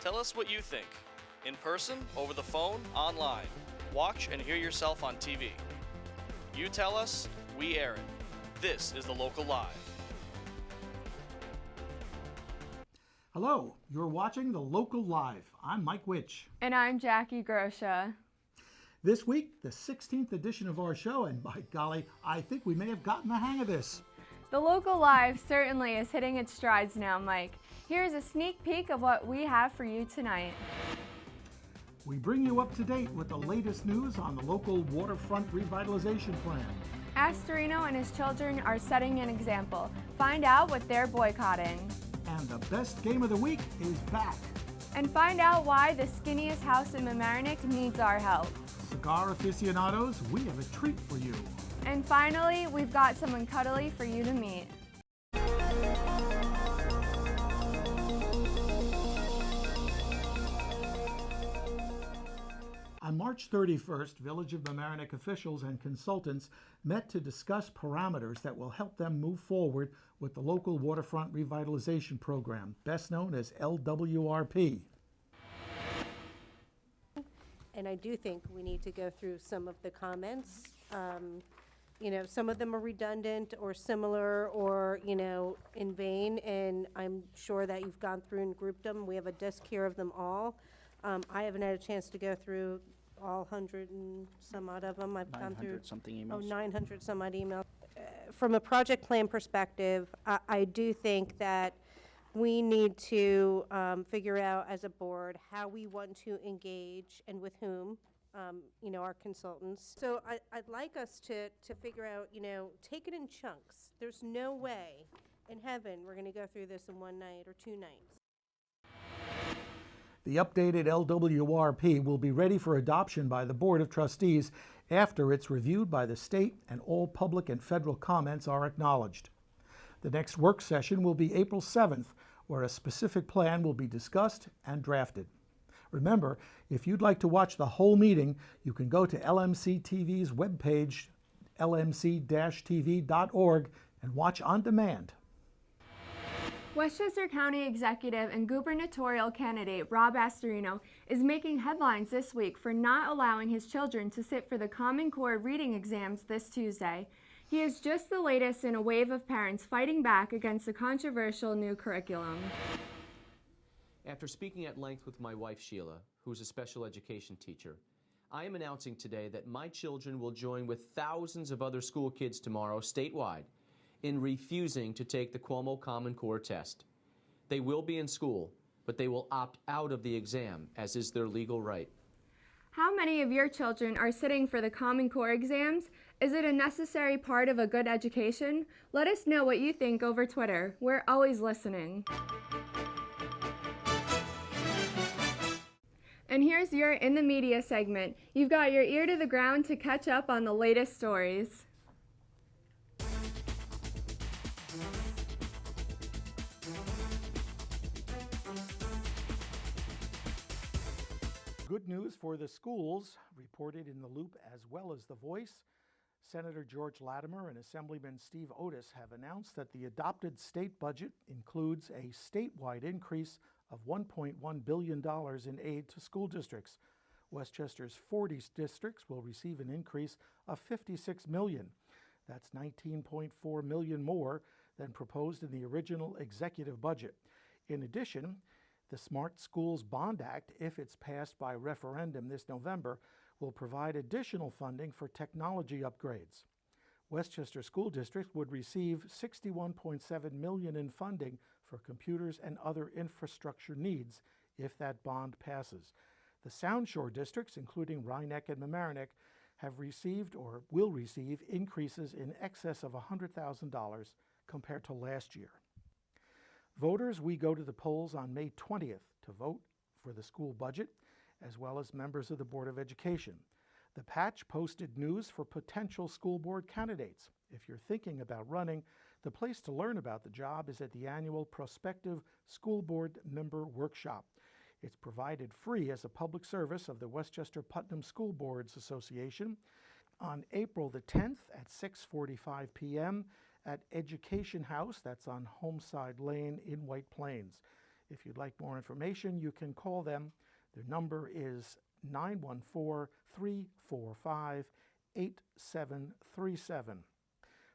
Tell us what you think. In person, over the phone, online. Watch and hear yourself on TV. You tell us, we air it. This is The Local Live. Hello, you're watching The Local Live. I'm Mike Witch. And I'm Jackie Grosha. This week, the 16th edition of our show, and by golly, I think we may have gotten the hang of this. The Local Live certainly is hitting its strides now, Mike. Here's a sneak peek of what we have for you tonight. We bring you up to date with the latest news on the local waterfront revitalization plan. Astorino and his children are setting an example. Find out what they're boycotting. And the best game of the week is back. And find out why the skinniest house in Mamaroneck needs our help. Cigar aficionados, we have a treat for you. And finally, we've got someone cuddly for you to meet. On March 31st, Village of Mamaroneck officials and consultants met to discuss parameters that will help them move forward with the local waterfront revitalization program, best known as LWRP. And I do think we need to go through some of the comments. Some of them are redundant or similar or, in vain, and I'm sure that you've gone through and grouped them. We have a disc here of them all. I haven't had a chance to go through all 100 and some odd of them. I've gone through 900 some odd emails. From a project plan perspective, I do think that we need to figure out as a board how we want to engage and with whom, our consultants. So I'd like us to figure out, take it in chunks. There's no way in heaven we're going to go through this in one night or two nights. The updated LWRP will be ready for adoption by the Board of Trustees after it's reviewed by the state and all public and federal comments are acknowledged. The next work session will be April 7th, where a specific plan will be discussed and drafted. Remember, if you'd like to watch the whole meeting, you can go to LMC TV's webpage, lmc-tv.org, and watch on demand. Westchester County Executive and gubernatorial candidate Rob Astorino is making headlines this week for not allowing his children to sit for the Common Core reading exams this Tuesday. He is just the latest in a wave of parents fighting back against the controversial new curriculum. After speaking at length with my wife Sheila, who's a special education teacher, I am announcing today that my children will join with thousands of other school kids tomorrow statewide in refusing to take the Cuomo Common Core test. They will be in school, but they will opt out of the exam, as is their legal right. How many of your children are sitting for the Common Core exams? Is it a necessary part of a good education? Let us know what you think over Twitter. We're always listening. And here's your In the Media segment. You've got your ear to the ground to catch up on the latest stories. Good news for the schools, reported in The Loop as well as The Voice. Senator George Latimer and Assemblyman Steve Otis have announced that the adopted state budget includes a statewide increase of $1.1 billion in aid to school districts. Westchester's 40 districts will receive an increase of $56 million. That's $19.4 million more than proposed in the original executive budget. In addition, the Smart Schools Bond Act, if it's passed by referendum this November, will provide additional funding for technology upgrades. Westchester School District would receive $61.7 million in funding for computers and other infrastructure needs if that bond passes. The Sound Shore districts, including Rhinebeck and Mamaroneck, have received or will receive increases in excess of $100,000 compared to last year. Voters, we go to the polls on May 20th to vote for the school budget, as well as members of the Board of Education. The Patch posted news for potential school board candidates. If you're thinking about running, the place to learn about the job is at the annual Prospective School Board Member Workshop. It's provided free as a public service of the Westchester Putnam School Boards Association on April the 10th at 6:45 p.m. at Education House, that's on Homeside Lane in White Plains. If you'd like more information, you can call them. Their number is 914-345-8737.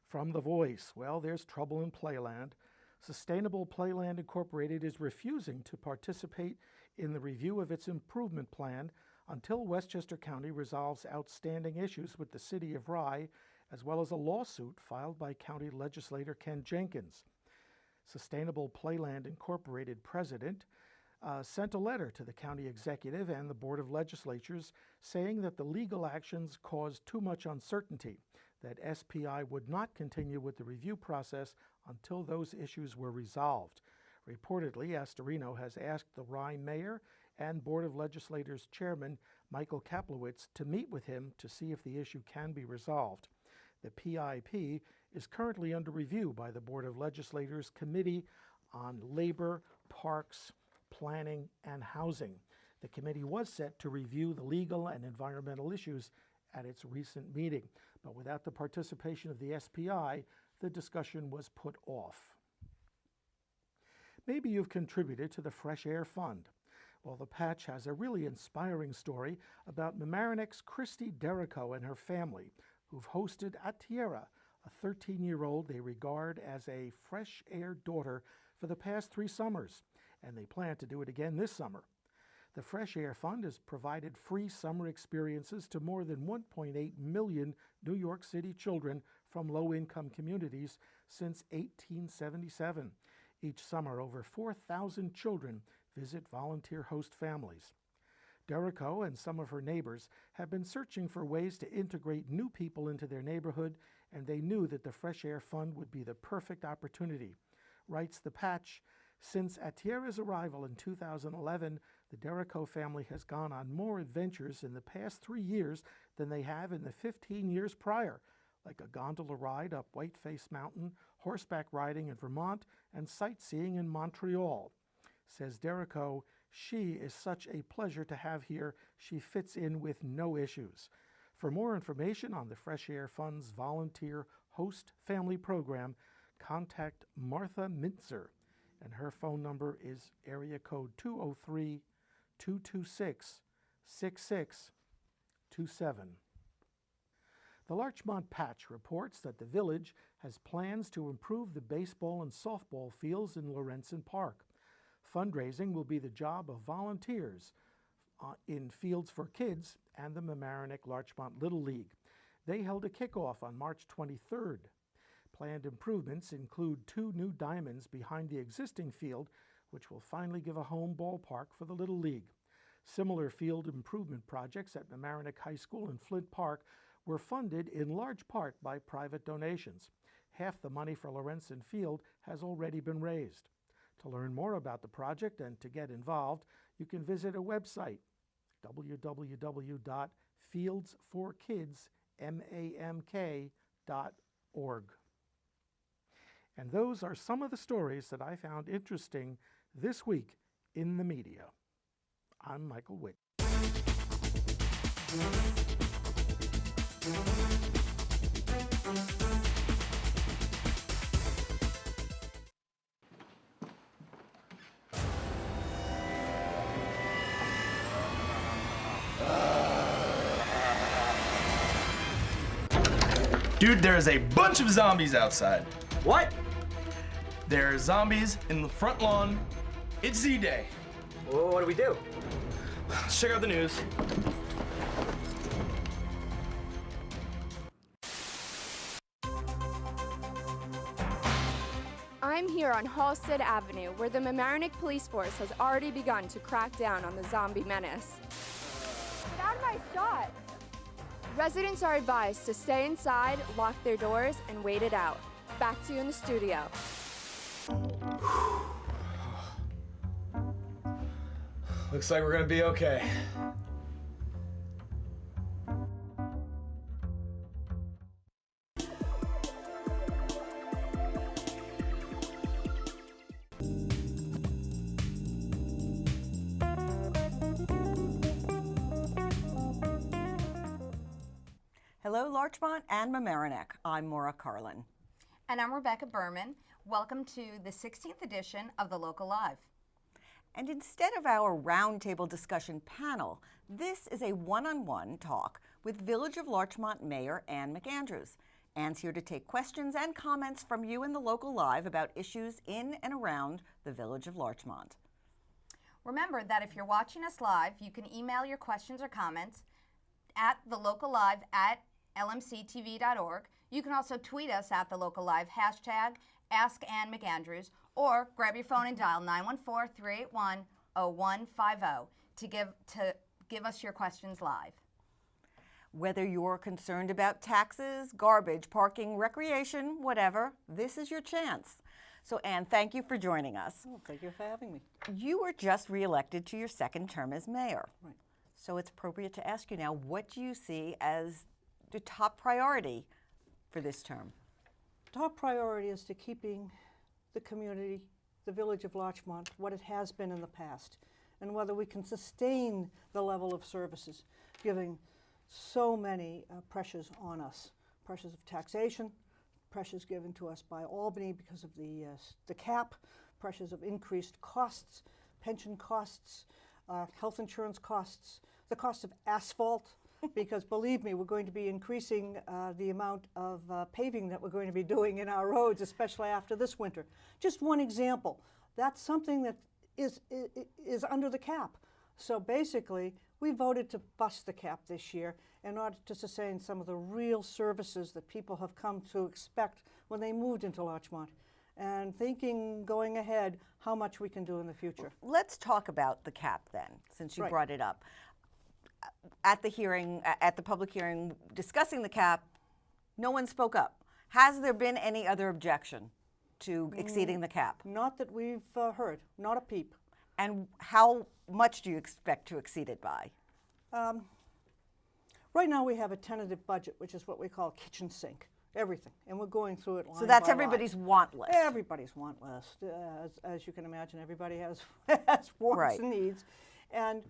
From The Voice, well, there's trouble in Playland. Sustainable Playland Incorporated is refusing to participate in the review of its improvement plan until Westchester County resolves outstanding issues with the city of Rye, as well as a lawsuit filed by County Legislator Ken Jenkins. Sustainable Playland Incorporated president sent a letter to the county executive and the Board of Legislatures saying that the legal actions caused too much uncertainty, that SPI would not continue with the review process until those issues were resolved. Reportedly, Astorino has asked the Rye mayor and Board of Legislators chairman Michael Kaplowitz to meet with him to see if the issue can be resolved. The PIP is currently under review by the Board of Legislators Committee on Labor, Parks, Planning, and Housing. The committee was set to review the legal and environmental issues at its recent meeting, but without the participation of the SPI, the discussion was put off. Maybe you've contributed to the Fresh Air Fund. Well, the Patch has a really inspiring story about Mamaronec's Christy Derrico and her family, who've hosted at Tierra, a 13-year-old they regard as a fresh air daughter for the past 3 summers, and they plan to do it again this summer. The Fresh Air Fund has provided free summer experiences to more than 1.8 million New York City children from low-income communities since 1877. Each summer, over 4,000 children visit volunteer host families. Derrico and some of her neighbors have been searching for ways to integrate new people into their neighborhood, and they knew that the Fresh Air Fund would be the perfect opportunity. Writes the Patch, since at Tierra's arrival in 2011, the Derrico family has gone on more adventures in the past 3 years than they have in the 15 years prior, like a gondola ride up Whiteface Mountain, horseback riding in Vermont, and sightseeing in Montreal. Says Derrico, she is such a pleasure to have here. She fits in with no issues. For more information on the Fresh Air Fund's volunteer host family program, contact Martha Mintzer, and her phone number is area code 203-226-6627. The Larchmont Patch reports that the village has plans to improve the baseball and softball fields in Lorenzen Park. Fundraising will be the job of volunteers in Fields for Kids and the Mamaroneck Larchmont Little League. They held a kickoff on March 23rd. Planned improvements include 2 new diamonds behind the existing field, which will finally give a home ballpark for the Little League. Similar field improvement projects at Mamaroneck High School and Flint Park were funded in large part by private donations. Half the money for Lorenzen Field has already been raised. To learn more about the project and to get involved, you can visit a website, www.fieldsforkidsmamk.org. And those are some of the stories that I found interesting this week in the media. I'm Michael Witt. Dude, there's a bunch of zombies outside. What? There are zombies in the front lawn. It's Z-Day. Well, what do we do? Let's check out the news. I'm here on Halstead Avenue, where the Mamaroneck Police Force has already begun to crack down on the zombie menace. Get out of my shot! Residents are advised to stay inside, lock their doors, and wait it out. Back to you in the studio. Looks like we're gonna be okay. Hello, Larchmont and Mamaroneck. I'm Maura Carlin. And I'm Rebecca Berman. Welcome to the 16th edition of The Local Live. And instead of our roundtable discussion panel, this is a one-on-one talk with Village of Larchmont Mayor Ann McAndrews. Ann's here to take questions and comments from you in the local live about issues in and around the Village of Larchmont. Remember that if you're watching us live, you can email your questions or comments at thelocallive@lmctv.org. You can also tweet us at thelocallive, #AskAnnMcAndrews, or grab your phone and dial 914-381-0150 to give us your questions live. Whether you're concerned about taxes, garbage, parking, recreation, whatever, this is your chance. So Ann, thank you for joining us. Oh, thank you for having me. You were just reelected to your second term as mayor. Right. So it's appropriate to ask you now, what do you see as the top priority for this term? Top priority is to keeping the community, the Village of Larchmont, what it has been in the past, and whether we can sustain the level of services, giving so many pressures on us, pressures of taxation, pressures given to us by Albany because of the cap, pressures of increased costs, pension costs, health insurance costs, the cost of asphalt, because believe me, we're going to be increasing the amount of paving that we're going to be doing in our roads, especially after this winter. Just one example, that's something that is under the cap. So basically, we voted to bust the cap this year in order to sustain some of the real services that people have come to expect when they moved into Larchmont, and thinking, going ahead, how much we can do in the future. Let's talk about the cap then, since you brought it up. At the hearing, at the public hearing discussing the cap, no one spoke up. Has there been any other objection to exceeding the cap? Not that we've heard, not a peep. And how much do you expect to exceed it by? Right now we have a tentative budget, which is what we call kitchen sink, everything, and we're going through it line So that's by everybody's line. want list. Everybody's want list. As you can imagine, everybody has, has wants and needs. And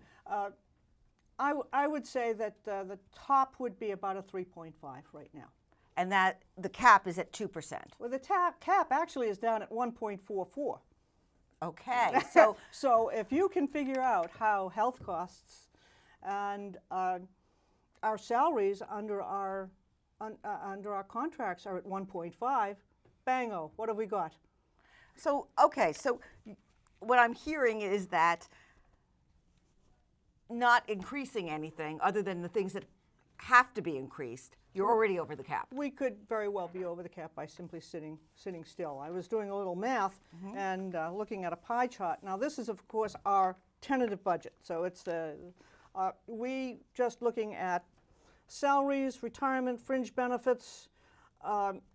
I would say that the top would be about a 3.5 right now. And that the cap is at 2%. Well, the cap actually is down at 1.44. Okay, so So if you can figure out how health costs and our salaries under our contracts are at 1.5, bango, what have we got? So, okay, so what I'm hearing is that not increasing anything other than the things that have to be increased, you're already over the cap. We could very well be over the cap by simply sitting still. I was doing a little math and looking at a pie chart. Now this is of course our tentative budget. So it's we just looking at salaries, retirement, fringe benefits,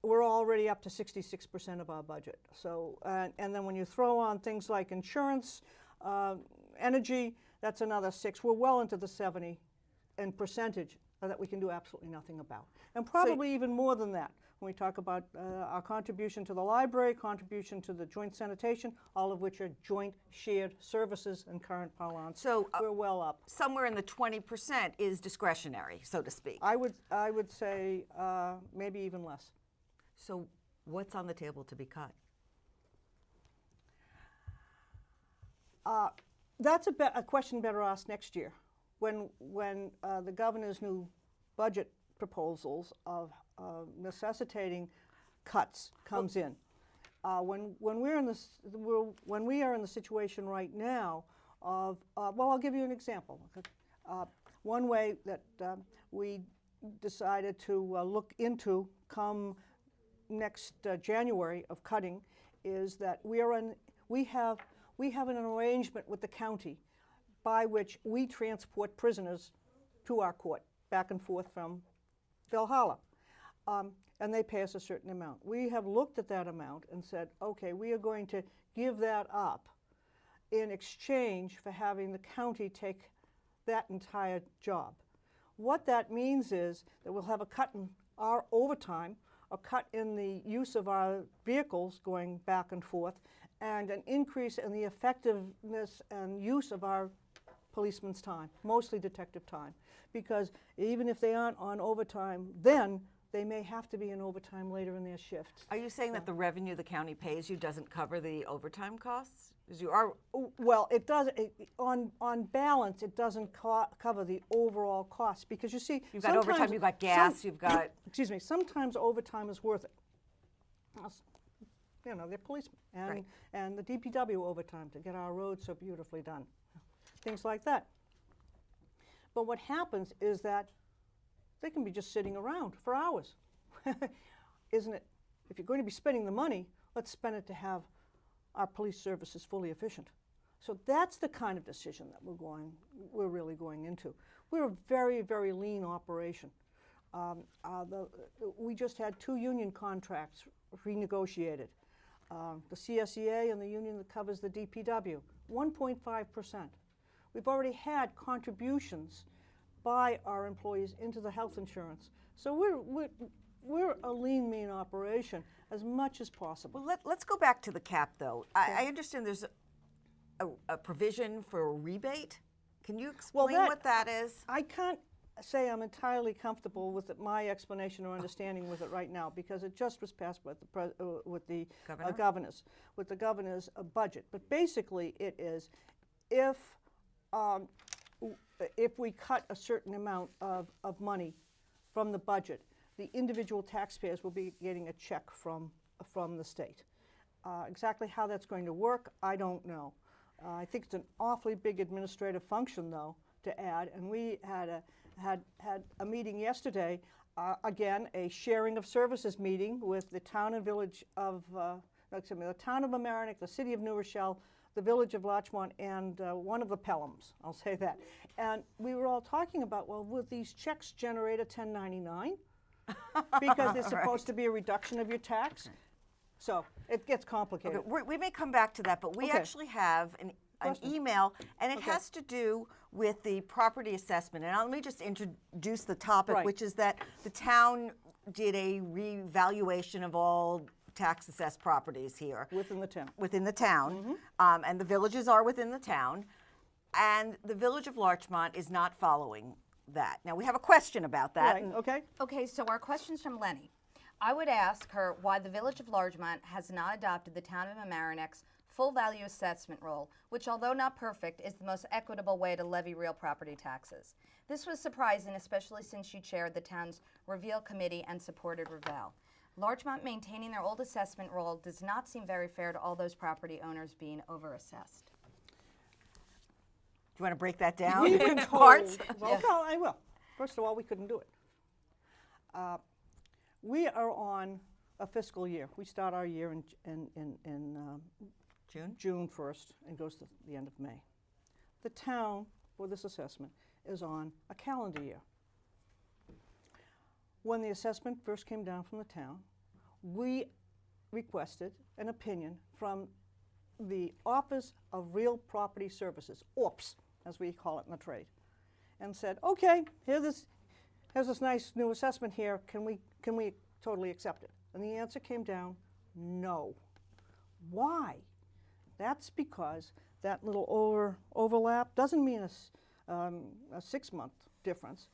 we're already up to 66% of our budget. So and then when you throw on things like insurance, energy, that's another 6. We're well into the 70 in percentage that we can do absolutely nothing about. And probably even more than that when we talk about our contribution to the library, contribution to the joint sanitation, all of which are joint shared services in current parlance. So we're well up. Somewhere in the 20% is discretionary, so to speak. I would say maybe even less. So what's on the table to be cut? That's a question better asked next year, when the governor's new budget proposals of necessitating cuts comes in. When we are in the situation right now of well, I'll give you an example. One way that we decided to look into come next January of cutting is that we have an arrangement with the county by which we transport prisoners to our court back and forth from Valhalla. And they pay us a certain amount. We have looked at that amount and said, okay, we are going to give that up in exchange for having the county take that entire job. What that means is that we'll have a cut in our overtime, a cut in the use of our vehicles going back and forth, and an increase in the effectiveness and use of our policemen's time, mostly detective time. Because even if they aren't on overtime, then they may have to be in overtime later in their shift. Are you saying that the revenue the county pays you doesn't cover the overtime costs? 'Cause you are, Well, it does, on balance, it doesn't cover the overall cost, because you see, you've got overtime, sometimes- you've got gas, you've got, excuse me, sometimes overtime is worth it. You know, they're policemen, Right. and the DPW overtime to get our roads so beautifully done, things like that. But what happens is that they can be just sitting around for hours. Isn't it? If you're going to be spending the money, let's spend it to have our police services fully efficient. So that's the kind of decision that we're really going into. We're a very, very lean operation. We just had 2 union contracts renegotiated. The CSEA and the union that covers the DPW, 1.5%. We've already had contributions by our employees into the health insurance. So we're a lean, mean operation as much as possible. well, let's go back to the cap, though. I understand there's a provision for a rebate. Can you explain what that is? I can't say I'm entirely comfortable with my explanation or understanding with it right now, because it just was passed with the governor's budget. But basically, it is if we cut a certain amount of money from the budget, the individual taxpayers will be getting a check from the state. Exactly how that's going to work, I don't know. I think it's an awfully big administrative function, though, to add. And we had a meeting yesterday, again, a sharing of services meeting with the town and village of, the town of Mamaroneck, the city of New Rochelle, the village of Larchmont, and one of the Pelhams, I'll say that. And we were all talking about, well, will these checks generate a 1099? Because there's supposed to be a reduction of your tax. So it gets complicated. Okay, we may come back to that, but we actually have an email, and it has to do with the property assessment. And let me just introduce the topic, which is that the town did a revaluation of all tax assessed properties here. Within the town. Within the town. And the villages are within the town. And the village of Larchmont is not following that. Now, we have a question about that. Right, okay. Okay, so our question's from Lenny. I would ask her why the village of Larchmont has not adopted the town of Mamaroneck's full value assessment role, which, although not perfect, is the most equitable way to levy real property taxes. This was surprising, especially since she chaired the town's Reveal Committee and supported Reveal. Larchmont maintaining their old assessment role does not seem very fair to all those property owners being overassessed. Do you want to break that down We've been into told, parts? well, no, I will. First of all, we couldn't do it. We are on a fiscal year. We start our year in June 1st and goes to the end of May. The town, for this assessment, is on a calendar year. When the assessment first came down from the town, we requested an opinion from the Office of Real Property Services, ORPS, as we call it in the trade, and said, okay, here's this nice new assessment here, can we totally accept it? And the answer came down, no. Why? That's because that little overlap doesn't mean a 6-month difference.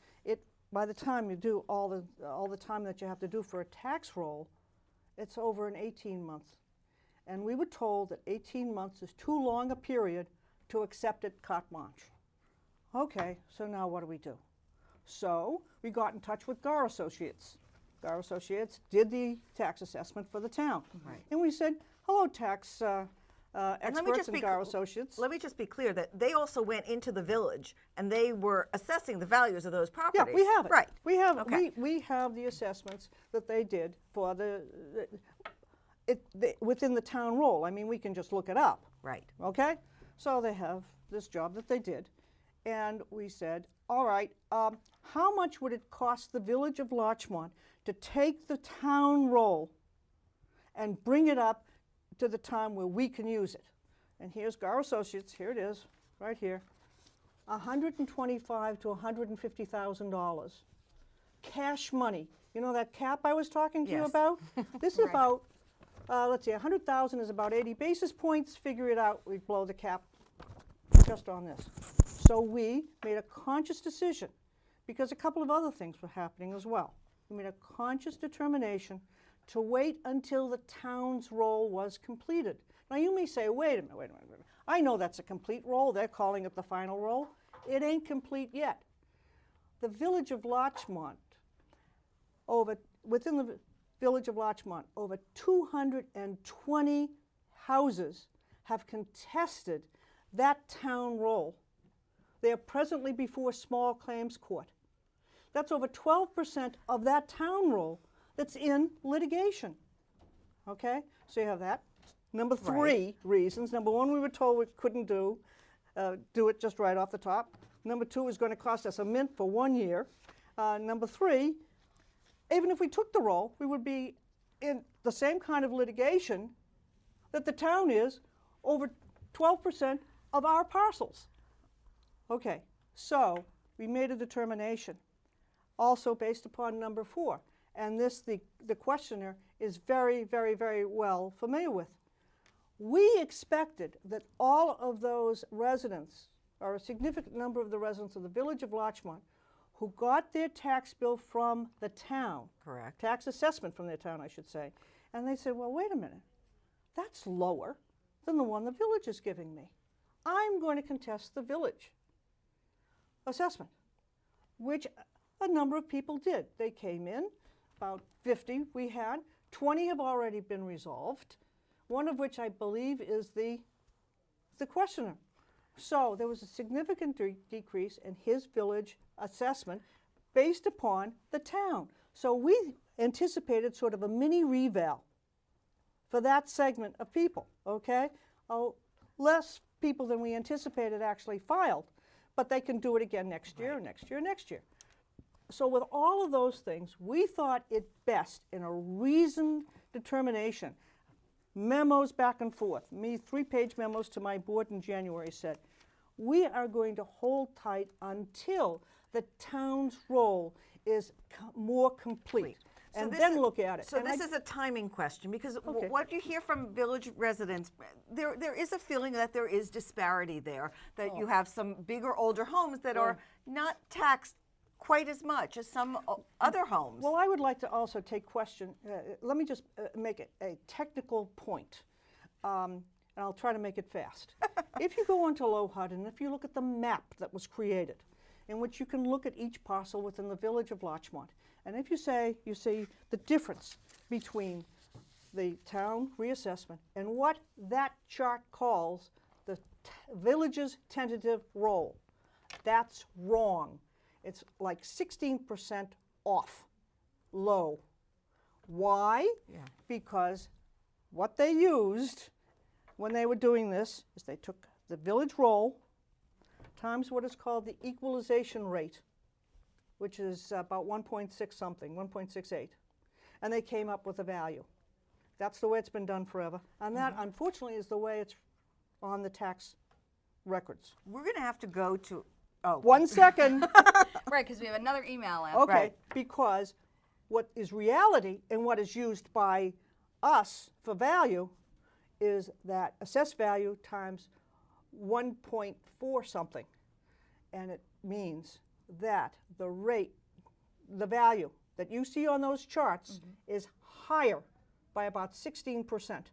By the time you do all the time that you have to do for a tax roll, it's over an 18-month. And we were told that 18 months is too long a period to accept it carte blanche. Okay, so now what do we do? So we got in touch with Gar Associates. Gar Associates did the tax assessment for the town. Right. And we said, hello, tax experts and Gar Associates. Let me just be clear that they also went into the village and they were assessing the values of those properties. Yeah, we have it. Right. We have Okay. we have the assessments that they did for within the town roll. I mean, we can just look it up. Right. Okay? So they have this job that they did. And we said, all right, how much would it cost the village of Larchmont to take the town roll and bring it up to the time where we can use it? And here's Gar Associates, here it is, right here, $125,000 to $150,000. Cash money. You know that cap I was talking to you Yes. about? This is about, let's see, 100,000 is about 80 basis points. Figure it out, we blow the cap just on this. So we made a conscious decision, because a couple of other things were happening as well. we made a conscious determination to wait until the town's role was completed. Now you may say, wait a minute, wait a minute. I know that's a complete role. They're calling it the final role. It ain't complete yet. The village of Larchmont, within the village of Larchmont, over 220 houses have contested that town role. They are presently before small claims court. That's over 12% of that town role that's in litigation. Okay, so you have that. Number three reasons. Number one, we were told we couldn't do it just right off the top. Number two, it was going to cost us a mint for 1 year. Number three, even if we took the role, we would be in the same kind of litigation that the town is over 12% of our parcels. Okay, so we made a determination, also based upon number four, and this the questioner is very, very, very well familiar with. We expected that all of those residents, or a significant number of the residents of the village of Larchmont, who got their tax bill from the town, Correct. tax assessment from their town, I should say, and they said, well, wait a minute, that's lower than the one the village is giving me. I'm going to contest the village assessment, which a number of people did. They came in, about 50 we had, 20 have already been resolved, one of which I believe is the questioner. So there was a significant decrease in his village assessment based upon the town. So we anticipated sort of a mini reval for that segment of people, okay? Less people than we anticipated actually filed, but they can do it again next year, next year, next year. So with all of those things, we thought it best in a reasoned determination, memos back and forth, 3-page memos to my board in January said, we are going to hold tight until the town's role is more complete. And then look at it. So this is a timing question, because what you hear from village residents, there is a feeling that there is disparity there, that you have some bigger, older homes that are not taxed quite as much as some other homes. Well, I would like to also take question, let me just make a technical point, and I'll try to make it fast. If you go onto LOHUD and if you look at the map that was created, in which you can look at each parcel within the village of Larchmont, and if you see the difference between the town reassessment and what that chart calls the village's tentative role, that's wrong. It's like 16% off, low. Why? Yeah. Because what they used when they were doing this is they took the village roll times what is called the equalization rate, which is about 1.6 something, 1.68. And they came up with a value. That's the way it's been done forever. And that, unfortunately, is the way it's on the tax records. We're going to have to go to, 1 second. Right, because we have another email out. Okay, Right. because what is reality and what is used by us for value is that assessed value times 1.4 something. And it means that the rate, the value that you see on those charts is higher by about 16%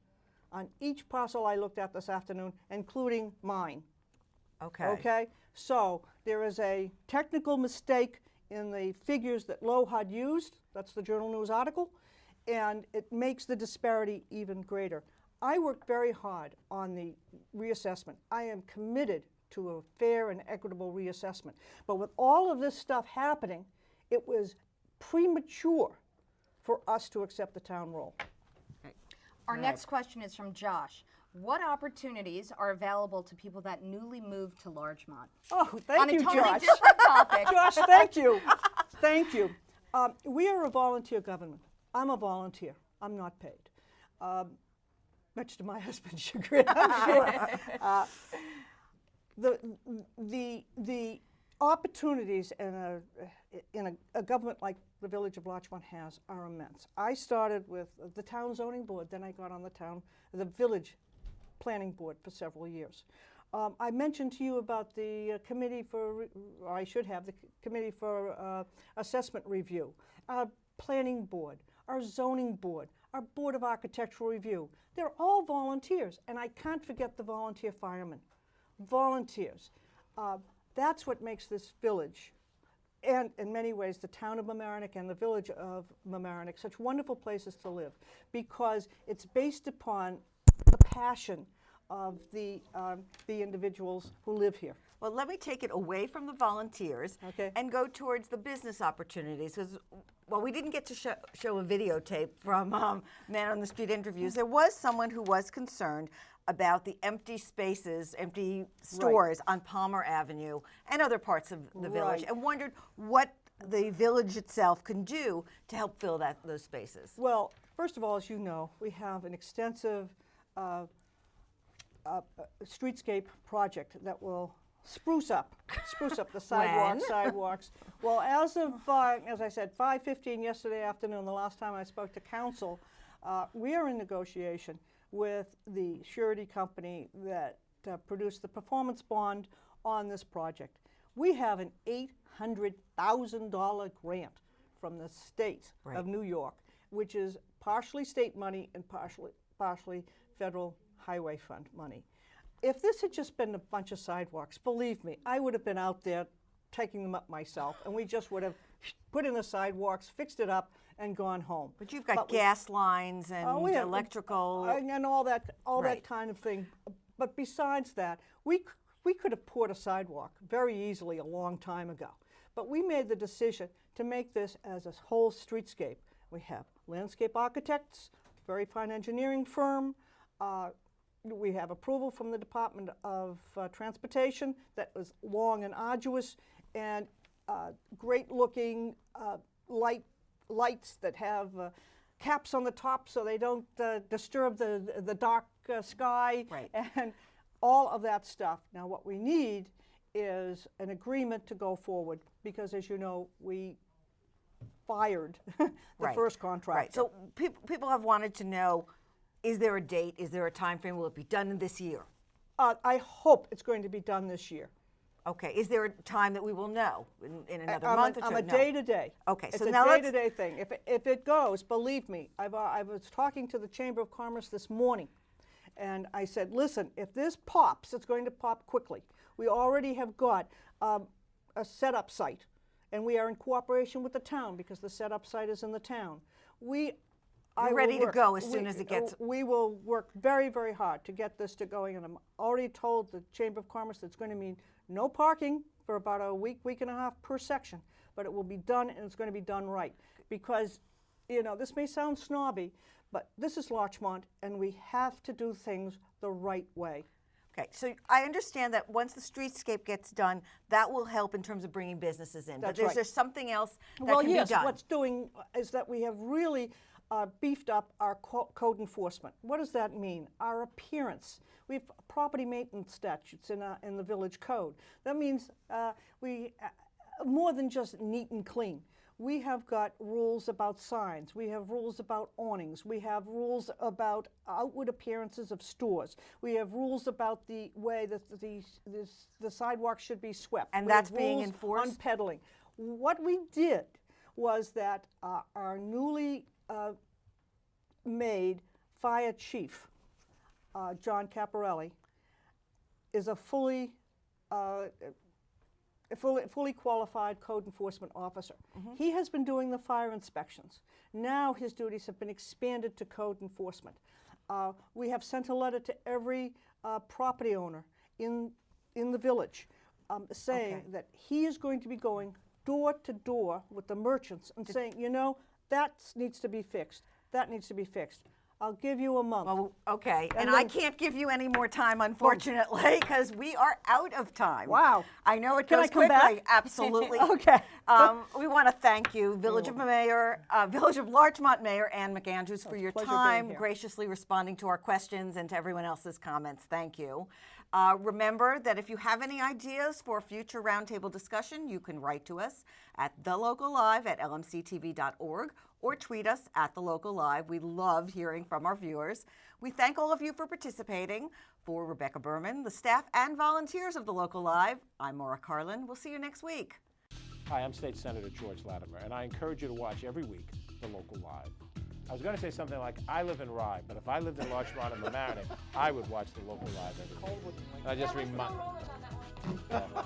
on each parcel I looked at this afternoon, including mine. okay. Okay, so there is a technical mistake in the figures that LOHUD used. That's the Journal News article, and it makes the disparity even greater. I worked very hard on the reassessment. I am committed to a fair and equitable reassessment. But with all of this stuff happening, it was premature for us to accept the town role. Our next question is from Josh. What opportunities are available to people that newly moved to Larchmont? Oh, thank you, On a totally Josh. different topic. Josh, thank you. Thank you. We are a volunteer government. I'm a volunteer. I'm not paid. Much to my husband's chagrin, I'm sure. The opportunities in a government like the village of Larchmont has are immense. I started with the town zoning board, then I got on the village planning board for several years. I mentioned to you about the committee for, or I should have, the committee for assessment review. planning board, our zoning board, our board of architectural review. They're all volunteers, and I can't forget the volunteer firemen. Volunteers. That's what makes this village, and in many ways the town of Mamaroneck and the village of Mamaroneck, such wonderful places to live, because it's based upon the passion of the individuals who live here. Well, let me take it away from the volunteers and go towards the business opportunities. Because, well, we didn't get to show a videotape from Man on the Street interviews. There was someone who was concerned about the empty spaces, empty stores on Palmer Avenue and other parts of the village, and wondered what the village itself can do to help fill those spaces. Well, first of all, as you know, we have an extensive streetscape project that will spruce up the sidewalks. Well, as of, as I said, 5:15 yesterday afternoon, the last time I spoke to council, we are in negotiation with the surety company that produced the performance bond on this project. We have an $800,000 grant from the state of New York, which is partially state money and partially federal highway fund money. If this had just been a bunch of sidewalks, believe me, I would have been out there taking them up myself, and we just would have put in the sidewalks, fixed it up, and gone home. But you've got gas lines and electrical. And all that kind of thing. But besides that, we could have poured a sidewalk very easily a long time ago. But we made the decision to make this as a whole streetscape. We have landscape architects, very fine engineering firm. We have approval from the Department of Transportation that was long and arduous, and great-looking lights that have caps on the top so they don't disturb the dark sky, and all of that stuff. Now, what we need is an agreement to go forward, because, as you know, we fired the first contractor. So people have wanted to know, is there a date? Is there a time frame? Will it be done this year? I hope it's going to be done this year. Okay. Is there a time that we will know in another month or two? I'm a day-to-day. Okay. It's so a now day-to-day thing. If it goes, believe me, I was talking to the Chamber of Commerce this morning, and I said, listen, if this pops, it's going to pop quickly. We already have got a setup site, and we are in cooperation with the town because the setup site is in the town. You're ready to go as soon as it gets. We will work very, very hard to get this to going, and I'm already told the Chamber of Commerce that it's going to mean no parking for about a week and a half per section, but it will be done, and it's going to be done right. Because, this may sound snobby, but this is Larchmont, and we have to do things the right way. Okay, so I understand that once the streetscape gets done, that will help in terms of bringing businesses in. That's but right. There's something else that Well, can yes, be done. what's doing is that we have really beefed up our code enforcement. What does that mean? Our appearance. We have property maintenance statutes in the village code. That means we more than just neat and clean. We have got rules about signs. We have rules about awnings. We have rules about outward appearances of stores. We have rules about the way that the sidewalk should be swept. And we that's have being rules enforced? on peddling. What we did was that our newly made fire chief, John Caparelli, is a fully qualified code enforcement officer. He has been doing the fire inspections. Now his duties have been expanded to code enforcement. We have sent a letter to every property owner in the village saying that he is going to be going door to door with the merchants and saying, that needs to be fixed. That needs to be fixed. I'll give you a month. Well, okay, and I can't give you any more time, unfortunately, because we are out of time. Wow. I know it Can goes I come quickly. back? Absolutely. Okay. We want to thank you, Village of Larchmont Mayor Ann McAndrews, for your pleasure time, being here. graciously responding to our questions and to everyone else's comments. Thank you. Remember that if you have any ideas for future roundtable discussion, you can write to us at thelocallive@lmctv.org or tweet us at @thelocallive. We love hearing from our viewers. We thank all of you for participating. For Rebecca Berman, the staff and volunteers of The Local Live, I'm Maura Carlin. We'll see you next week. Hi, I'm State Senator George Latimer, and I encourage you to watch every week the local live. I was going to say something like, I live in Rye, but if I lived in Larchmont and Mamaroneck, I would watch the local live every week. I just remind. Thank you.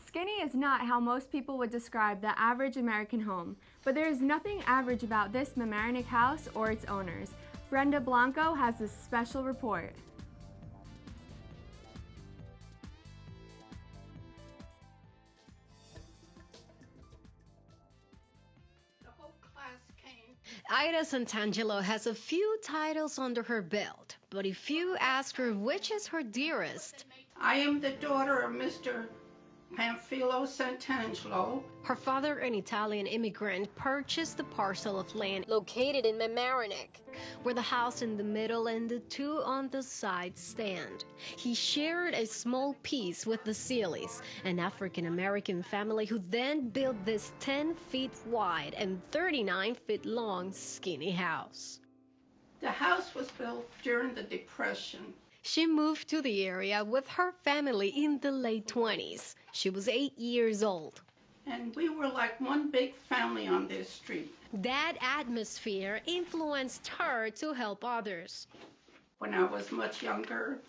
Skinny is not how most people would describe the average American home, but there is nothing average about this Mamaroneck house or its owners. Brenda Blanco has this special report. Ida Santangelo has a few titles under her belt, but if you ask her which is her dearest, I am the daughter of Mr. Panfilo Santangelo. Her father, an Italian immigrant, purchased the parcel of land located in Mamaroneck, where the house in the middle and the two on the side stand. He shared a small piece with the Seeleys, an African-American family who then built this 10 feet wide and 39 feet long skinny house. The house was built during the Depression. She moved to the area with her family in the late 20s. She was 8 years old. And we were like one big family on this street. That atmosphere influenced her to help others. When I was much younger,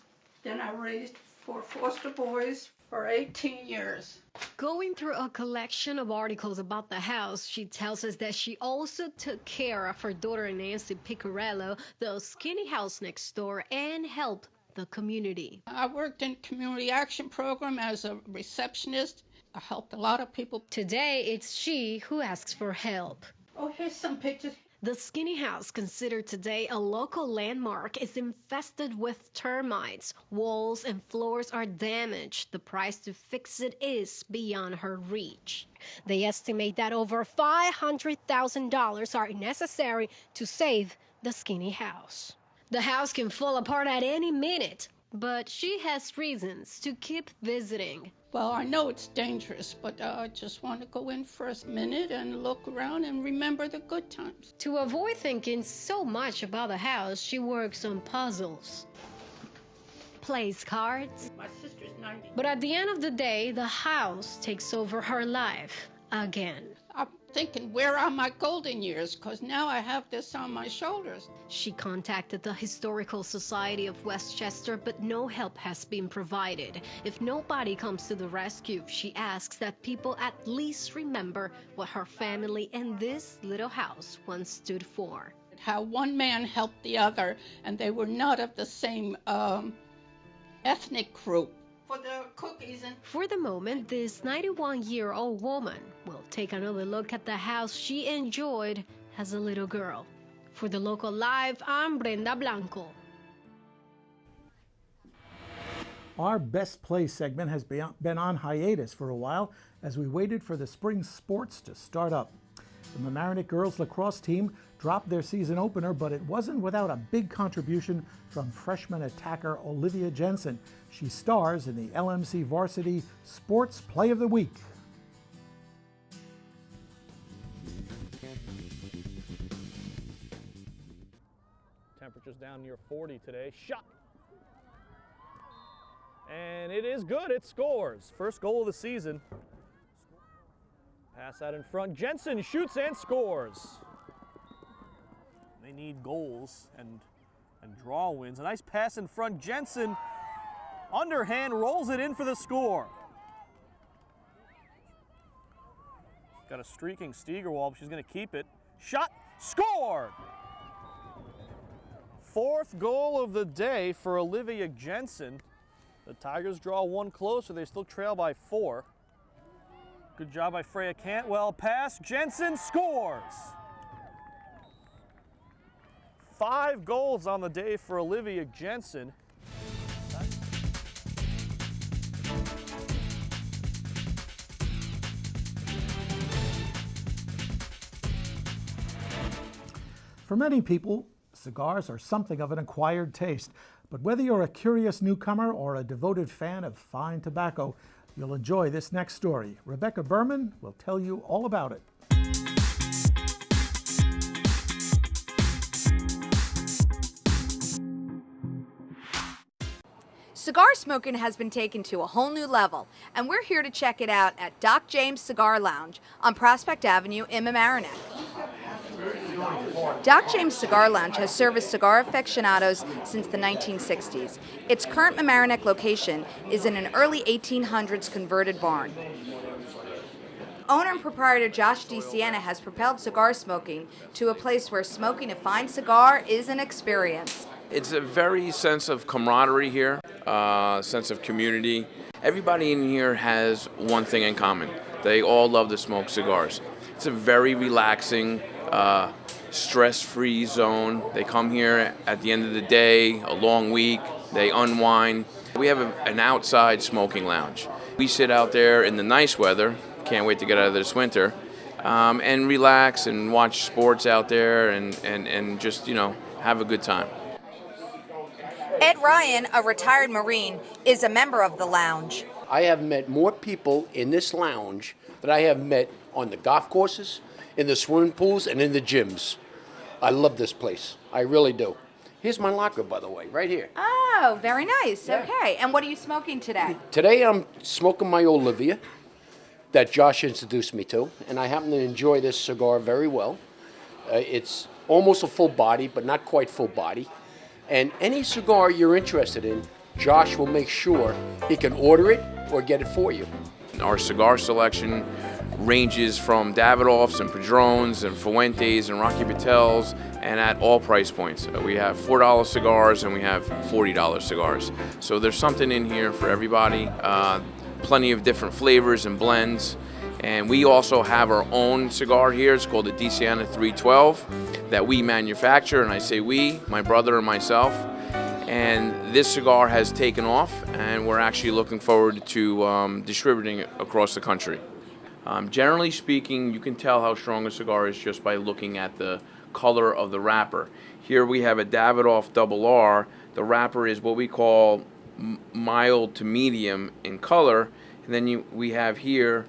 then I raised 4 foster boys for 18 years. Going through a collection of articles about the house, she tells us that she also took care of her daughter Nancy Picarello, the skinny house next door, and helped the community. I worked in community action program as a receptionist. I helped a lot of people. Today, it's she who asks for help. Oh, here's some pictures. The skinny house, considered today a local landmark, is infested with termites. Walls and floors are damaged. The price to fix it is beyond her reach. They estimate that over $500,000 are necessary to save the skinny house. The house can fall apart at any minute, but she has reasons to keep visiting. Well, I know it's dangerous, but I just want to go in for a minute and look around and remember the good times. To avoid thinking so much about the house, she works on puzzles, plays cards. My sister's 90. But at the end of the day, the house takes over her life again. I'm thinking, where are my golden years? Because now I have this on my shoulders. She contacted the Historical Society of Westchester, but no help has been provided. If nobody comes to the rescue, she asks that people at least remember what her family and this little house once stood for. How one man helped the other, and they were not of the same ethnic group. For the cookies and... For the moment, this 91-year-old woman will take another look at the house she enjoyed as a little girl. For the Local Live, I'm Brenda Blanco. Our Best Play segment has been on hiatus for a while as we waited for the spring sports to start up. The Mamaroneck girls lacrosse team dropped their season opener, but it wasn't without a big contribution from freshman attacker Olivia Jensen. She stars in the LMC Varsity Sports Play of the Week. Temperatures down near 40 today. Shot. And it is good. It scores. First goal of the season. Pass out in front. Jensen shoots and scores. They need goals and draw wins. A nice pass in front. Jensen, underhand, rolls it in for the score. Got a streaking Stegerwald. She's going to keep it. Shot. Scored! Fourth goal of the day for Olivia Jensen. The Tigers draw one closer. They still trail by 4. Good job by Freya Cantwell. Pass. Jensen scores. 5 goals on the day for Olivia Jensen. For many people, cigars are something of an acquired taste. But whether you're a curious newcomer or a devoted fan of fine tobacco, you'll enjoy this next story. Rebecca Berman will tell you all about it. Cigar smoking has been taken to a whole new level, and we're here to check it out at Doc James Cigar Lounge on Prospect Avenue in Mamaroneck. Doc James Cigar Lounge has serviced cigar aficionados since the 1960s. Its current Mamaroneck location is in an early 1800s converted barn. Owner and proprietor Josh DeSiena has propelled cigar smoking to a place where smoking a fine cigar is an experience. It's a very sense of camaraderie here, sense of community. Everybody in here has one thing in common. They all love to smoke cigars. It's a very relaxing, stress-free zone. They come here at the end of the day, a long week, they unwind. We have an outside smoking lounge. We sit out there in the nice weather, can't wait to get out of this winter, and relax and watch sports out there and just, have a good time. Ed Ryan, a retired Marine, is a member of the lounge. I have met more people in this lounge than I have met on the golf courses, in the swimming pools, and in the gyms. I love this place. I really do. Here's my locker, by the way, right here. Oh, very nice. Yeah. Okay. And what are you smoking today? Today I'm smoking my Olivia that Josh introduced me to, and I happen to enjoy this cigar very well. It's almost a full body, but not quite full body. And any cigar you're interested in, Josh will make sure he can order it or get it for you. Our cigar selection ranges from Davidoffs and Padrones and Fuentes and Rocky Patels, and at all price points. We have $4 cigars and we have $40 cigars. So there's something in here for everybody. Plenty of different flavors and blends. And we also have our own cigar here. It's called the DeSiena 312 that we manufacture, and I say we, my brother and myself. And this cigar has taken off, and we're actually looking forward to distributing it across the country. Generally speaking, you can tell how strong a cigar is just by looking at the color of the wrapper. Here we have a Davidoff RR. The wrapper is what we call mild to medium in color, and then we have here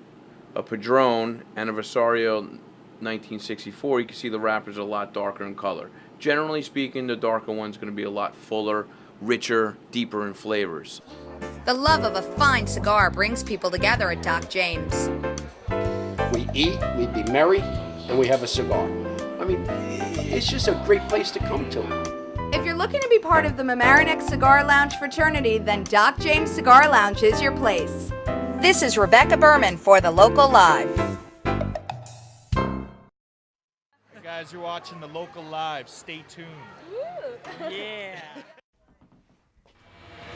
a Padrone and a Vasario 1964. You can see the wrapper's a lot darker in color. Generally speaking, the darker one's going to be a lot fuller, richer, deeper in flavors. The love of a fine cigar brings people together at Doc James. We eat, we be merry, and we have a cigar. I mean, it's just a great place to come to. If you're looking to be part of the Mamaroneck Cigar Lounge fraternity, then Doc James Cigar Lounge is your place. This is Rebecca Berman for The Local Live. Hey guys, you're watching The Local Live. Stay tuned. Yeah.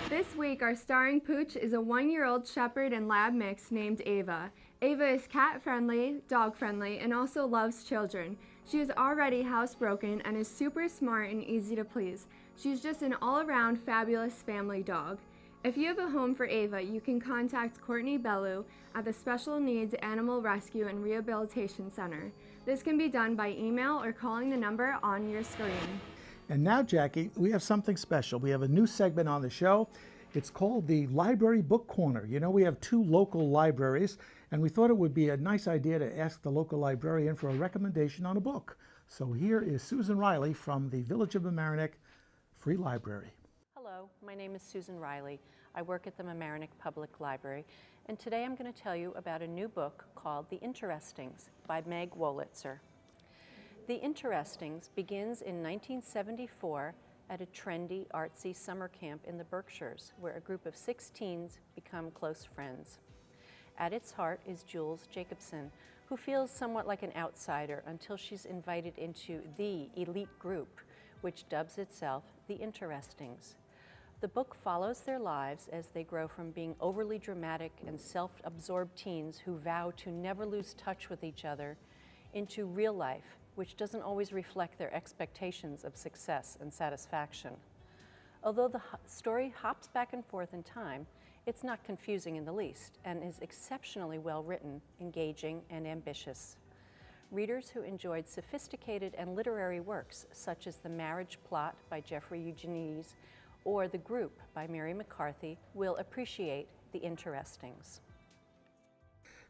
This week, our starring pooch is a 1-year-old shepherd and lab mix named Ava. Ava is cat-friendly, dog-friendly, and also loves children. She is already housebroken and is super smart and easy to please. She's just an all-around fabulous family dog. If you have a home for Ava, you can contact Courtney Bellew at the Special Needs Animal Rescue and Rehabilitation Center. This can be done by email or calling the number on your screen. And now, Jackie, we have something special. We have a new segment on the show. It's called the Library Book Corner. You know, we have 2 local libraries, and we thought it would be a nice idea to ask the local librarian for a recommendation on a book. So here is Susan Riley from the Village of Mamaroneck Free Library. Hello, my name is Susan Riley. I work at the Mamaroneck Public Library, and today I'm going to tell you about a new book called The Interestings by Meg Wolitzer. The Interestings begins in 1974 at a trendy, artsy summer camp in the Berkshires, where a group of 6 teens become close friends. At its heart is Jules Jacobson, who feels somewhat like an outsider until she's invited into the elite group, which dubs itself The Interestings. The book follows their lives as they grow from being overly dramatic and self-absorbed teens who vow to never lose touch with each other into real life, which doesn't always reflect their expectations of success and satisfaction. Although the story hops back and forth in time, it's not confusing in the least and is exceptionally well written, engaging, and ambitious. Readers who enjoyed sophisticated and literary works such as The Marriage Plot by Jeffrey Eugenides or The Group by Mary McCarthy will appreciate The Interestings.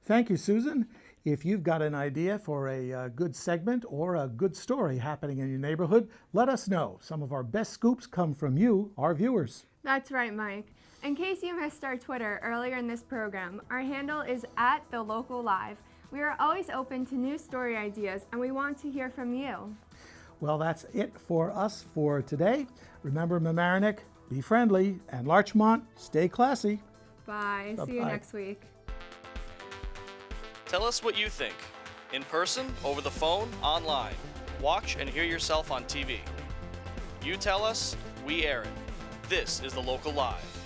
Thank you, Susan. If you've got an idea for a good segment or a good story happening in your neighborhood, let us know. Some of our best scoops come from you, our viewers. That's right, Mike. In case you missed our Twitter earlier in this program, our handle is @TheLocalLive. We are always open to new story ideas, and we want to hear from you. Well, that's it for us for today. Remember, Mamaroneck, be friendly, and Larchmont, stay classy. Bye. See you Bye-bye. next week. Tell us what you think. In person, over the phone, online. Watch and hear yourself on TV. You tell us, we air it. This is The Local Live.